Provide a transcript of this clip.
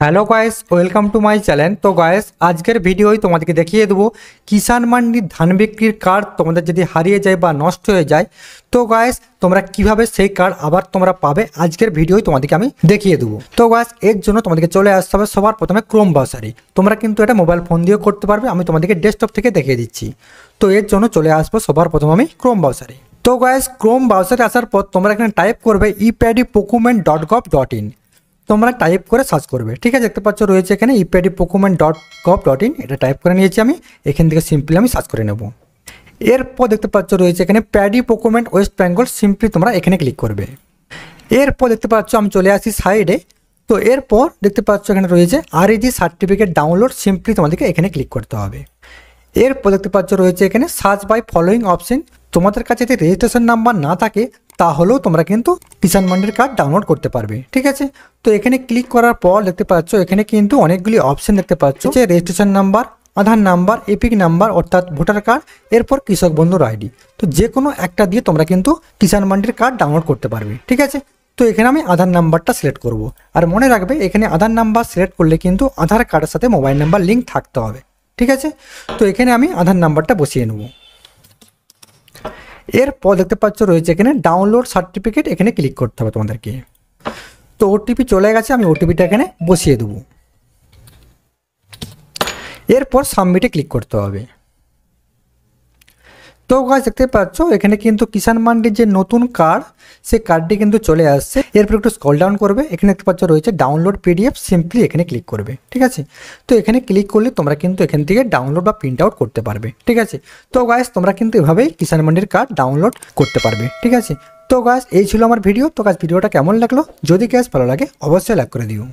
Hello guys, welcome to my channel. তো guys, আজকের ভিডিওই তোমাদেরকে দেখিয়ে দেবো কিষাণ মান্ডির ধান বিক্রির কার্ড তোমাদের যদি হারিয়ে যায় বা নষ্ট হয়ে যায়, তো গাইস তোমরা কিভাবে সেই কার্ড আবার তোমরা পাবে আজকের ভিডিওই তোমাদেরকে আমি দেখিয়ে দেবো। তো গাইস, এর জন্য তোমাদেরকে চলে আসতে হবে সবার প্রথমে ক্রোম ব্রাউজারে। তোমরা কিন্তু এটা মোবাইল ফোন দিয়েও করতে পারবে, আমি তোমাদেরকে ডেস্কটপ থেকে দেখিয়ে দিচ্ছি। তো এর জন্য চলে আসবো সবার প্রথমে আমি ক্রোম ব্রাউজারে। তো গাইস, ক্রোম ব্রাউজারে আসার পর তোমরা এখানে টাইপ করবে epadipocurement.gov.in। তোমরা টাইপ করে সার্চ করবে, ঠিক আছে। দেখতে পাচ্ছ রয়েছে এখানে epadipocurement.gov.in, এটা টাইপ করে নিয়েছি আমি। এখান থেকে সিম্পলি আমি সার্চ করে নেব। এরপর দেখতে পাচ্ছ রয়েছে এখানে paddy procurement West Bengal, simply তোমরা এখানে ক্লিক করবে। এরপর দেখতে পাচ্ছ আমি চলে আসি সাইডে। তো এরপর দেখতে পাচ্ছ এখানে রয়েছে REG সার্টিফিকেট ডাউনলোড, সিম্পলি তোমাদেরকে এখানে ক্লিক করতে হবে। এরপর দেখতে পাচ্ছ রয়েছে এখানে সার্চ বাই ফলোয়িং অপশন। তোমাদের কাছে যদি রেজিস্ট্রেশন নাম্বার না থাকে তাহলেও তোমরা কিন্তু কিষাণ মান্ডির কার্ড ডাউনলোড করতে পারবে, ঠিক আছে। তো এখানে ক্লিক করার পর দেখতে পাচ্ছ এখানে কিন্তু অনেকগুলি অপশন দেখতে পাচ্ছ, যে রেজিস্ট্রেশন নাম্বার, আধার নাম্বার, এপিক নাম্বার অর্থাৎ ভোটার কার্ড, এরপর কৃষক বন্ধুর আইডি। তো যে কোনো একটা দিয়ে তোমরা কিন্তু কিষাণ মান্ডির কার্ড ডাউনলোড করতে পারবে, ঠিক আছে। তো এখানে আমি আধার নাম্বারটা সিলেক্ট করব। আর মনে রাখবে এখানে আধার নাম্বার সিলেক্ট করলে কিন্তু আধার কার্ডের সাথে মোবাইল নাম্বার লিঙ্ক থাকতে হবে, ঠিক আছে। তো এখানে আমি আধার নাম্বারটা বসিয়ে নেব। এরপর দেখতে পাচ্ছ রয়েছে এখানে ডাউনলোড সার্টিফিকেট, এখানে ক্লিক করতে হবে তোমাদেরকে। তো ওটিপি চলে গেছে, আমি ওটিপিটা এখানে বসিয়ে দেবো। এরপর সাবমিটে ক্লিক করতে হবে। তো গাইস, দেখতে পাচ্ছ এখানে কিন্তু কিষাণ মান্ডির যে নতুন কার্ড, সেই কার্ডটি কিন্তু চলে আসছে। এরপর একটু স্ক্রল ডাউন করবে, এখানে দেখতে পাচ্ছ রয়েছে ডাউনলোড PDF, সিম্পলি এখানে ক্লিক করবে, ঠিক আছে। তো এখানে ক্লিক করলে তোমরা কিন্তু এখান থেকে ডাউনলোড বা প্রিন্ট আউট করতে পারবে, ঠিক আছে। তো গাইস, তোমরা কিন্তু এভাবেই কিষাণ মান্ডির কার্ড ডাউনলোড করতে পারবে, ঠিক আছে। তো গাইস, এই ছিল আমার ভিডিও। তো গাইস, ভিডিওটা কেমন লাগলো? যদি গাইস ভালো লাগে অবশ্যই লাইক করে দিও।